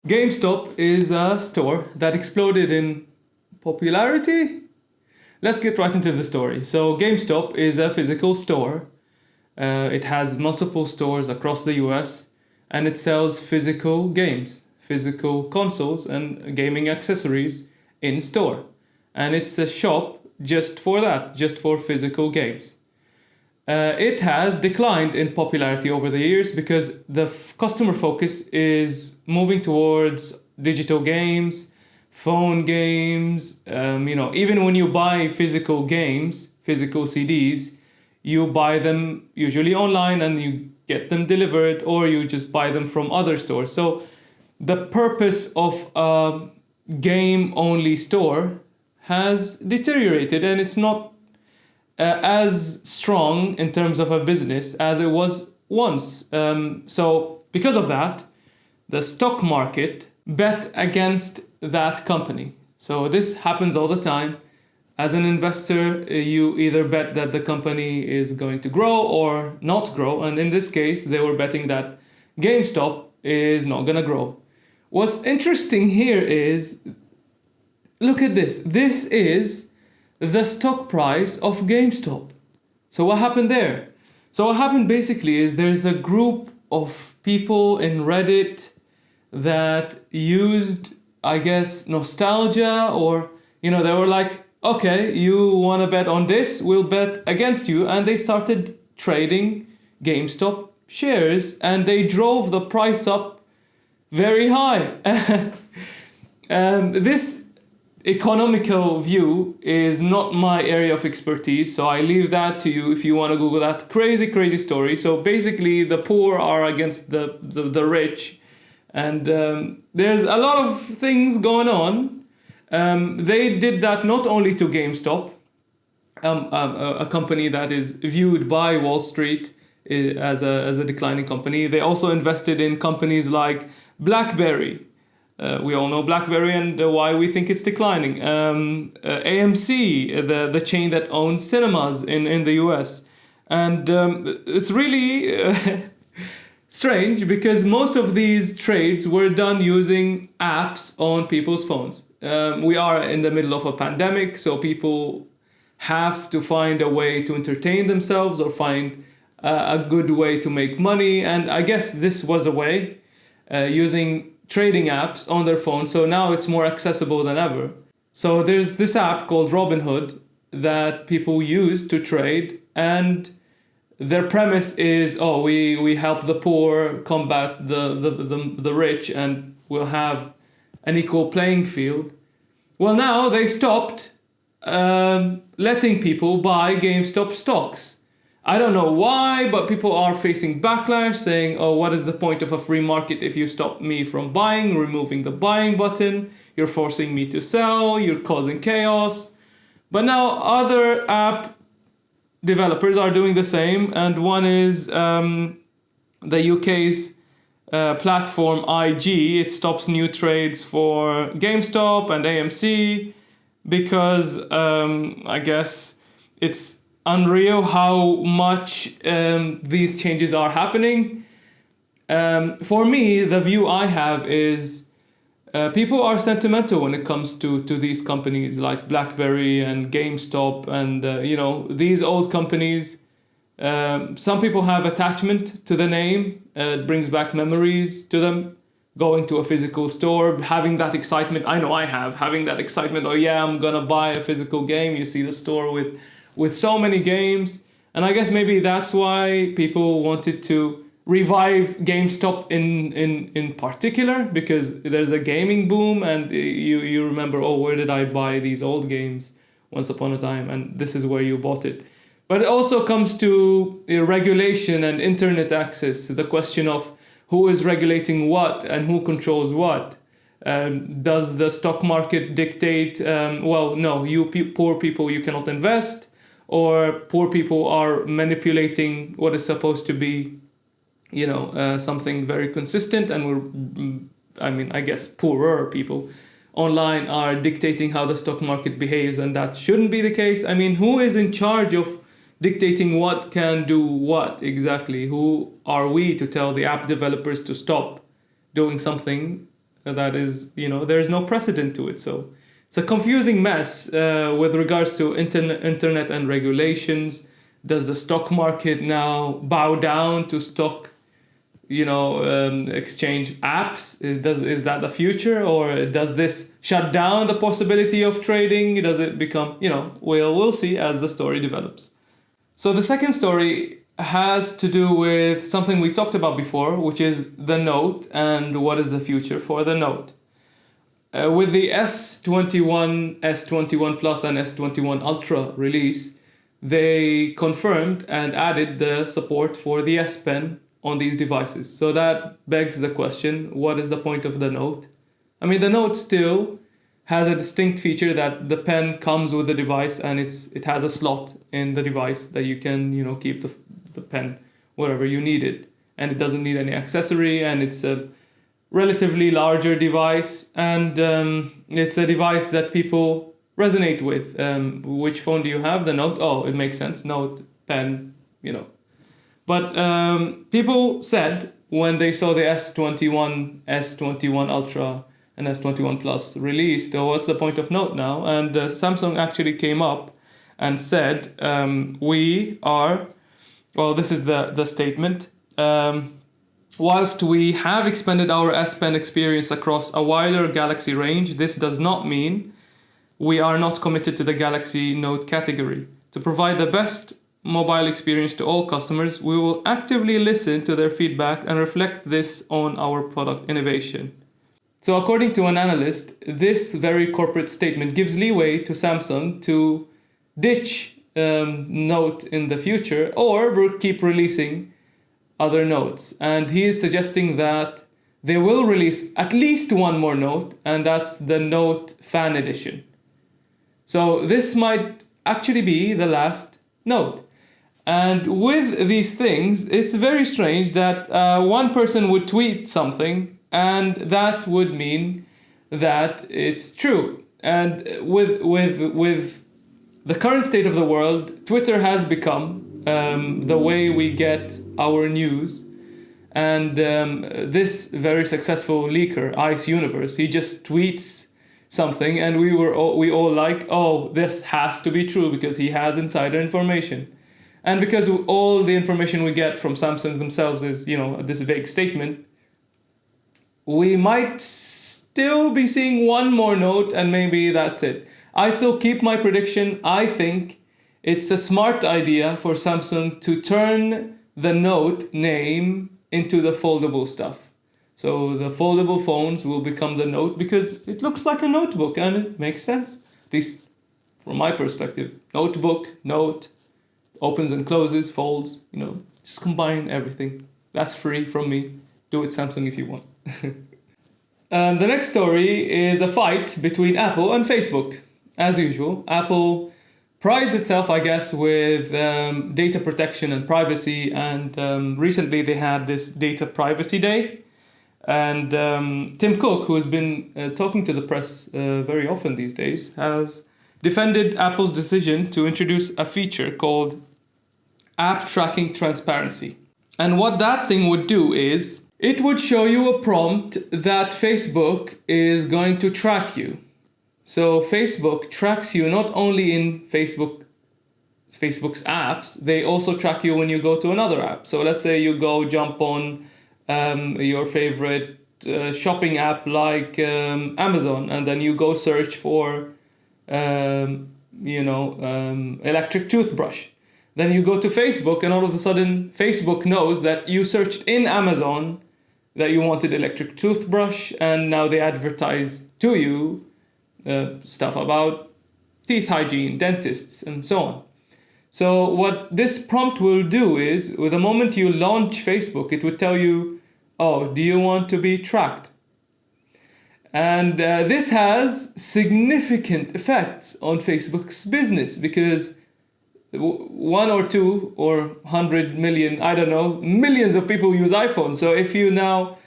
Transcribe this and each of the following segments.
GameStop is a store that exploded in popularity. Let's get right into the story. So GameStop is a physical store. It has multiple stores across the US and it sells physical games, physical consoles and gaming accessories in store. And it's a shop just for that, just for physical games. It has declined in popularity over the years because the customer focus is moving towards digital games, phone games. Even when you buy physical games, physical CDs, you buy them usually online and you get them delivered, or you just buy them from other stores. So the purpose of a game-only store has deteriorated, and it's not as strong in terms of a business as it was once. So because of that, the stock market bet against that company. So this happens all the time. As an investor, you either bet that the company is going to grow or not grow. And in this case, they were betting that GameStop is not going to grow. What's interesting here is, look at this. This is the stock price of GameStop. So what happened there? So what happened basically is there's a group of people in Reddit that used, I guess, nostalgia, or, they were like, okay, you want to bet on this? We'll bet against you. And they started trading GameStop shares and they drove the price up very high. This economical view is not my area of expertise, so I leave that to you if you want to Google that crazy story. So basically, the poor are against the rich, and there's a lot of things going on. They did that not only to GameStop, a company that is viewed by Wall Street as a declining company. They also invested in companies like BlackBerry. We all know BlackBerry and why we think it's declining. AMC, the chain that owns cinemas in the US. And it's really strange because most of these trades were done using apps on people's phones. We are in the middle of a pandemic, so people have to find a way to entertain themselves or find a good way to make money. And I guess this was a way, using trading apps on their phone. So now it's more accessible than ever. So there's this app called Robinhood that people use to trade, and their premise is, we help the poor combat the rich, and we'll have an equal playing field. Well, now they stopped letting people buy GameStop stocks. I don't know why, but people are facing backlash saying, what is the point of a free market if you stop me from buying, removing the buying button, you're forcing me to sell, you're causing chaos. But now other app developers are doing the same, and one is the UK's platform IG. It stops new trades for GameStop and AMC because I guess it's unreal how much these changes are happening. For me, the view I have is people are sentimental when it comes to these companies like BlackBerry and GameStop and these old companies. Some people have attachment to the name. It brings back memories to them. Going to a physical store, having that excitement. I know I have, having that excitement. Oh yeah, I'm gonna buy a physical game. You see the store with so many games. And I guess maybe that's why people wanted to revive GameStop in particular, because there's a gaming boom and you remember, where did I buy these old games once upon a time? And this is where you bought it. But it also comes to regulation and internet access, the question of who is regulating what and who controls what. Does the stock market dictate, no, poor people, you cannot invest, or poor people are manipulating what is supposed to be, something very consistent, and I guess poorer people online are dictating how the stock market behaves, and that shouldn't be the case. Who is in charge of dictating what can do what exactly? Who are we to tell the app developers to stop doing something that is, there's no precedent to it. So it's a confusing mess with regards to internet and regulations. Does the stock market now bow down to stock, exchange apps? Is that the future, or does this shut down the possibility of trading? Does it become, we'll see as the story develops. So the second story has to do with something we talked about before, which is the Note and what is the future for the Note. With the S21, S21 Plus and S21 Ultra release, they confirmed and added the support for the S Pen on these devices. So that begs the question, what is the point of the Note? I mean, the Note still has a distinct feature that the pen comes with the device, and it has a slot in the device that you can, keep the pen wherever you need it. And it doesn't need any accessory, and it's a relatively larger device, and it's a device that people resonate with. Which phone do you have? The Note? Oh, it makes sense. Note, pen, But people said when they saw the S21, S21 Ultra, and S21 Plus released, what's the point of Note now? And Samsung actually came up and said, this is the statement. Whilst we have expanded our S Pen experience across a wider Galaxy range, this does not mean we are not committed to the Galaxy Note category. To provide the best mobile experience to all customers, we will actively listen to their feedback and reflect this on our product innovation. So according to an analyst, this very corporate statement gives leeway to Samsung to ditch Note in the future or keep releasing other Notes. And he is suggesting that they will release at least one more Note, and that's the Note Fan Edition. So this might actually be the last Note. And with these things, it's very strange that one person would tweet something and that would mean that it's true. And with the current state of the world, Twitter has become the way we get our news. And this very successful leaker, Ice Universe, he just tweets something, and we all like, oh, this has to be true because he has insider information. And because all the information we get from Samsung themselves is, this vague statement, we might still be seeing one more Note, and maybe that's it. I still keep my prediction. I think it's a smart idea for Samsung to turn the Note name into the foldable stuff. So the foldable phones will become the Note because it looks like a notebook and it makes sense. At least from my perspective. Notebook, Note, opens and closes, folds, just combine everything. That's free from me. Do it, Samsung, if you want. The next story is a fight between Apple and Facebook. As usual, Apple prides itself, I guess, with data protection and privacy. And recently they had this Data Privacy Day. And Tim Cook, who has been talking to the press very often these days, has defended Apple's decision to introduce a feature called App Tracking Transparency. And what that thing would do is, it would show you a prompt that Facebook is going to track you. So Facebook tracks you not only in Facebook's apps, they also track you when you go to another app. So let's say you go jump on your favorite shopping app like Amazon, and then you go search for electric toothbrush. Then you go to Facebook, and all of a sudden Facebook knows that you searched in Amazon that you wanted electric toothbrush, and now they advertise to you stuff about teeth hygiene, dentists, and so on. So what this prompt will do is, with the moment you launch Facebook, it would tell you, oh, do you want to be tracked? And this has significant effects on Facebook's business, because 1 or 2 or 100 million, I don't know, millions of people use iPhones. So if you now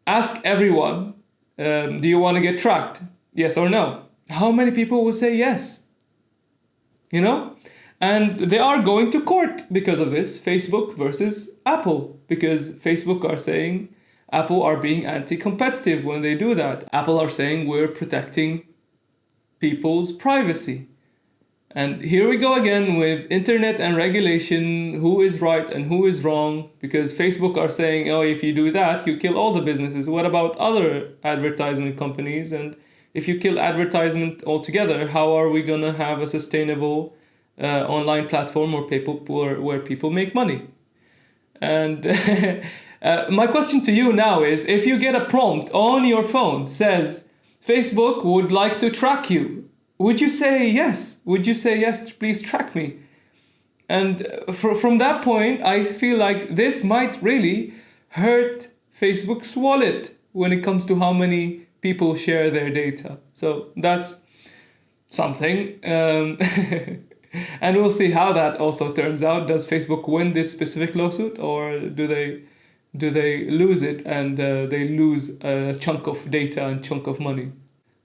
ask everyone, do you want to get tracked? Yes or no? How many people will say yes? And they are going to court because of this, Facebook versus Apple, because Facebook are saying, Apple are being anti-competitive when they do that. Apple are saying we're protecting people's privacy. And here we go again with internet and regulation, who is right and who is wrong, because Facebook are saying, oh, if you do that, you kill all the businesses. What about other advertisement companies? And if you kill advertisement altogether, how are we going to have a sustainable online platform where people make money? And my question to you now is, if you get a prompt on your phone says, Facebook would like to track you, would you say yes? Would you say yes, please track me? And from that point, I feel like this might really hurt Facebook's wallet when it comes to how many people share their data. So that's something. And we'll see how that also turns out. Does Facebook win this specific lawsuit, or do they lose it and they lose a chunk of data and chunk of money?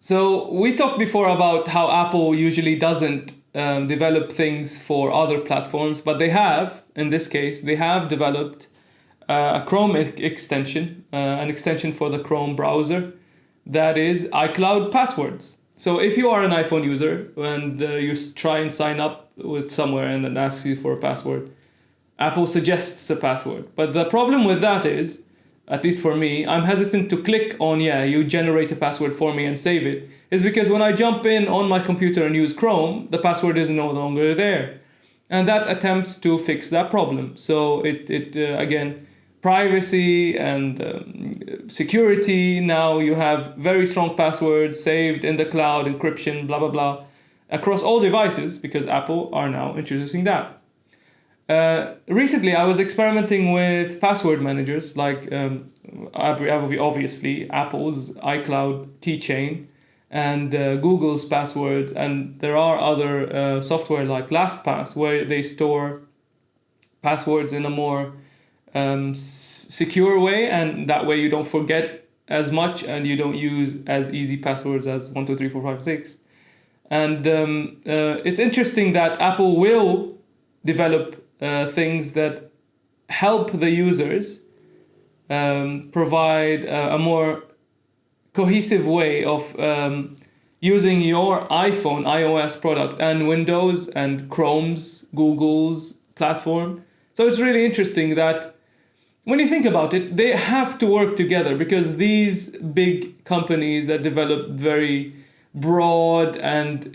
So we talked before about how Apple usually doesn't develop things for other platforms, but they have, in this case, they have developed a Chrome extension, an extension for the Chrome browser that is iCloud passwords. So if you are an iPhone user and you try and sign up with somewhere and then asks you for a password, Apple suggests a password. But the problem with that is, at least for me, I'm hesitant to click on, you generate a password for me and save it, is because when I jump in on my computer and use Chrome, the password is no longer there. And that attempts to fix that problem. So it again, privacy and security, now you have very strong passwords saved in the cloud, encryption, blah, blah, blah, across all devices, because Apple are now introducing that. Recently, I was experimenting with password managers like obviously Apple's iCloud keychain and Google's passwords, and there are other software like LastPass where they store passwords in a more secure way, and that way you don't forget as much and you don't use as easy passwords as 1, 2, 3, 4, 5, 6. And it's interesting that Apple will develop things that help the users provide a more cohesive way of using your iPhone, iOS product, and Windows and Chrome's, Google's platform. So it's really interesting that when you think about it, they have to work together, because these big companies that develop very broad and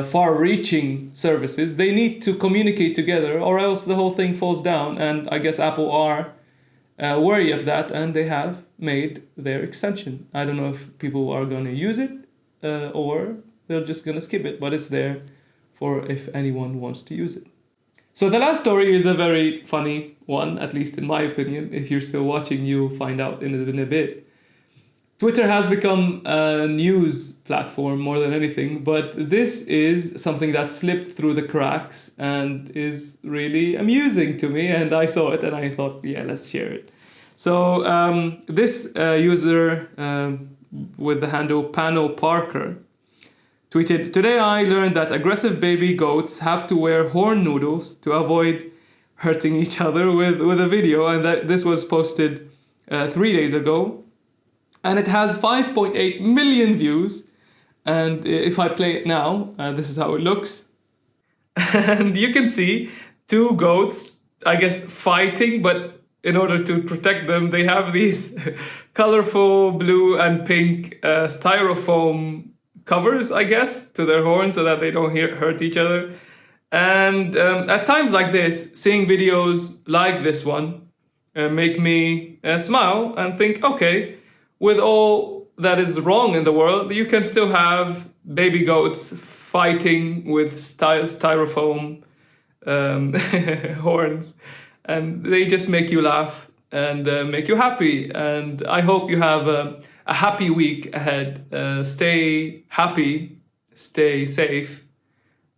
far-reaching services, they need to communicate together, or else the whole thing falls down. And I guess Apple are wary of that, and they have made their extension. I don't know if people are going to use it or they're just going to skip it, but it's there for if anyone wants to use it. So the last story is a very funny one, at least in my opinion. If you're still watching, you'll find out in a bit. Twitter has become a news platform more than anything, but this is something that slipped through the cracks and is really amusing to me, and I saw it and I thought, let's share it. So this user with the handle Pano Parker tweeted, "Today I learned that aggressive baby goats have to wear horn noodles to avoid hurting each other," with a video, and that this was posted 3 days ago. And it has 5.8 million views. And if I play it now, this is how it looks. And you can see two goats, I guess, fighting, but in order to protect them, they have these colorful blue and pink styrofoam covers, I guess, to their horns so that they don't hurt each other. And at times like this, seeing videos like this one make me smile and think, okay, with all that is wrong in the world, you can still have baby goats fighting with styrofoam horns, and they just make you laugh and make you happy. And I hope you have a happy week ahead. Stay happy, stay safe,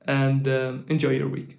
and enjoy your week.